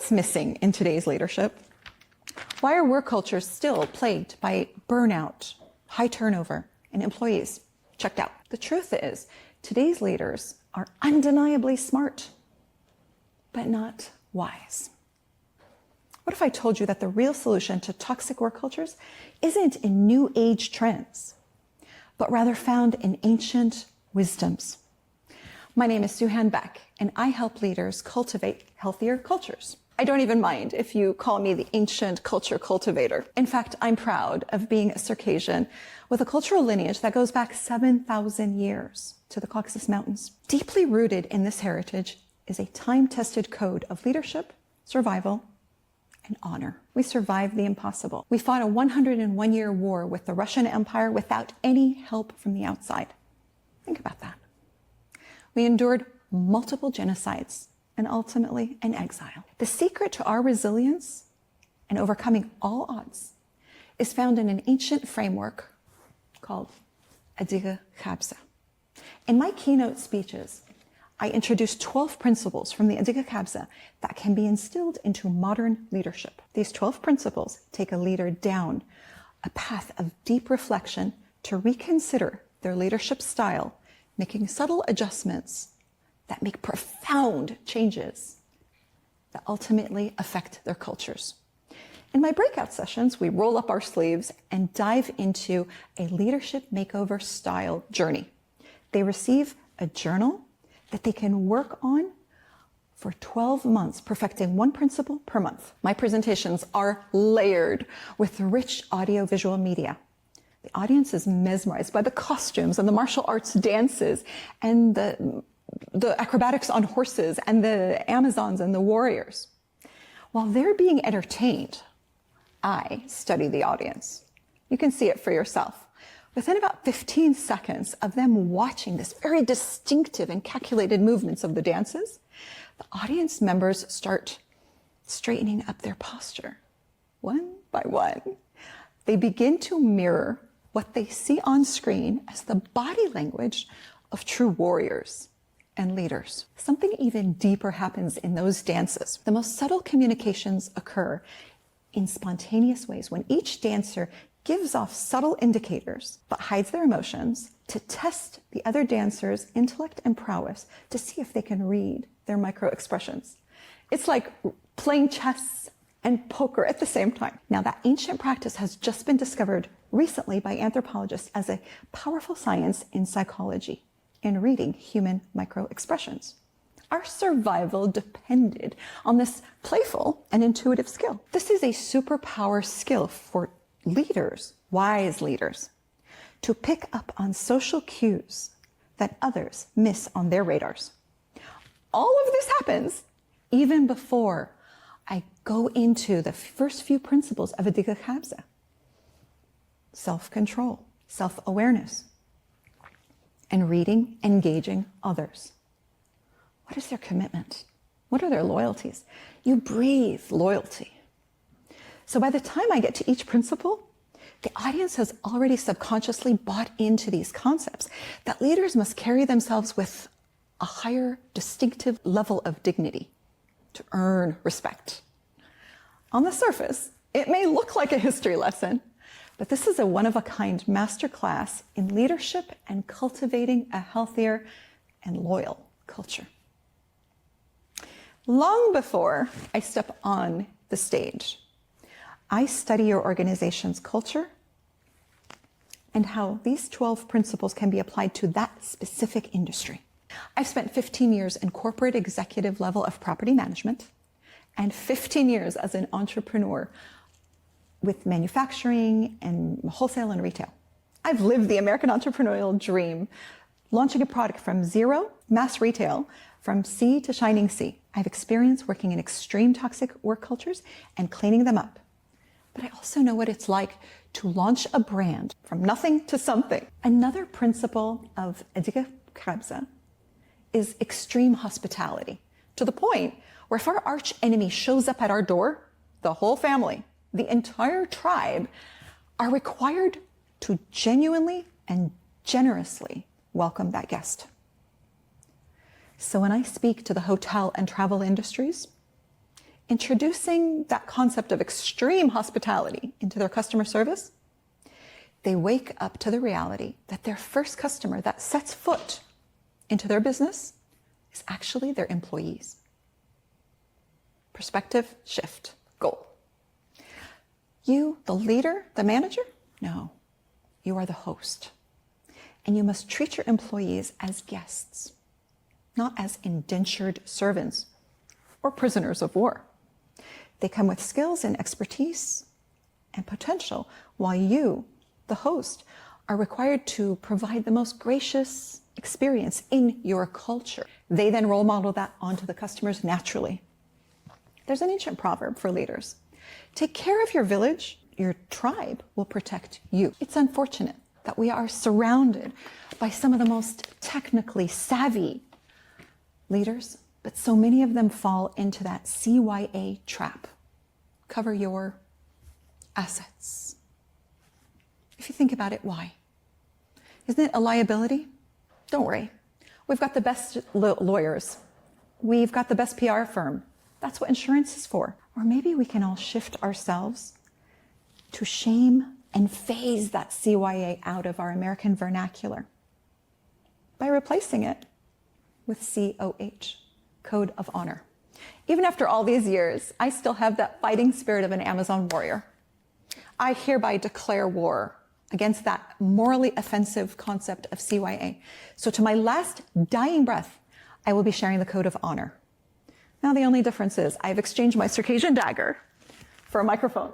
What's missing in today's leadership? Why are work cultures still plagued by burnout, high turnover, and employees checked out? The truth is, today's leaders are undeniably smart, but not wise. What if I told you that the real solution to toxic work cultures isn't in new age trends, but rather found in ancient wisdoms? My name is Suhan Beck, and I help leaders cultivate healthier cultures. I don't even mind if you call me the ancient culture cultivator. In fact, I'm proud of being a Circassian with a cultural lineage that goes back 7,000 years to the Caucasus Mountains. Deeply rooted in this heritage is a time-tested code of leadership, survival, and honor. We survived the impossible. We fought a 101-year war with the Russian Empire without any help from the outside. Think about that. We endured multiple genocides and ultimately an exile. The secret to our resilience and overcoming all odds is found in an ancient framework called Adiga Khabsa. In my keynote speeches, I introduce 12 principles from the Adiga Khabsa that can be instilled into modern leadership. These 12 principles take a leader down a path of deep reflection to reconsider their leadership style, making subtle adjustments that make profound changes that ultimately affect their cultures. In my breakout sessions, we roll up our sleeves and dive into a leadership makeover style journey. They receive a journal that they can work on for 12 months, perfecting one principle per month. My presentations are layered with rich audio-visual media. The audience is mesmerized by the costumes and the martial arts dances and the acrobatics on horses and the Amazons and the warriors. While they're being entertained, I study the audience. You can see it for yourself. Within about 15 seconds of them watching this very distinctive and calculated movements of the dances, the audience members start straightening up their posture, one by one. They begin to mirror what they see on screen as the body language of true warriors and leaders. Something even deeper happens in those dances. The most subtle communications occur in spontaneous ways when each dancer gives off subtle indicators but hides their emotions to test the other dancer's intellect and prowess to see if they can read their micro expressions. It's like playing chess and poker at the same time. Now, that ancient practice has just been discovered recently by anthropologists as a powerful science in psychology, in reading human micro expressions. Our survival depended on this playful and intuitive skill. This is a superpower skill for leaders, wise leaders, to pick up on social cues that others miss on their radars. All of this happens even before I go into the first few principles of Adiga Khabsa. Self-control, self-awareness, and reading, engaging others. What is their commitment? What are their loyalties? You breathe loyalty. So by the time I get to each principle, the audience has already subconsciously bought into these concepts that leaders must carry themselves with a higher distinctive level of dignity to earn respect. On the surface, it may look like a history lesson, but this is a one-of-a-kind masterclass in leadership and cultivating a healthier and loyal culture. Long before I step on the stage, I study your organization's culture and how these 12 principles can be applied to that specific industry. I've spent 15 years in corporate executive level of property management and 15 years as an entrepreneur with manufacturing and wholesale and retail. I've lived the American entrepreneurial dream, launching a product from zero, mass retail, from sea to shining sea. I've experienced working in extreme toxic work cultures and cleaning them up. But I also know what it's like to launch a brand from nothing to something. Another principle of Adiga Khabsa is extreme hospitality, to the point where if our arch enemy shows up at our door, the whole family, the entire tribe, are required to genuinely and generously welcome that guest. So when I speak to the hotel and travel industries, introducing that concept of extreme hospitality into their customer service, they wake up to the reality that their first customer that sets foot into their business is actually their employees. Perspective shift, goal. You, the leader, the manager? No, you are the host. And you must treat your employees as guests, not as indentured servants or prisoners of war. They come with skills and expertise and potential, while you, the host, are required to provide the most gracious experience in your culture. They then role model that onto the customers naturally. There's an ancient proverb for leaders. Take care of your village, your tribe will protect you. It's unfortunate that we are surrounded by some of the most technically savvy leaders, but so many of them fall into that CYA trap. Cover your assets. If you think about it, why? Isn't it a liability? Don't worry. We've got the best lawyers. We've got the best PR firm. That's what insurance is for. Or maybe we can all shift ourselves to shame and phase that CYA out of our American vernacular by replacing it with COH, Code of Honor. Even after all these years, I still have that fighting spirit of an Amazon warrior. I hereby declare war against that morally offensive concept of CYA. So to my last dying breath, I will be sharing the Code of Honor. Now the only difference is I've exchanged my Circassian dagger for a microphone.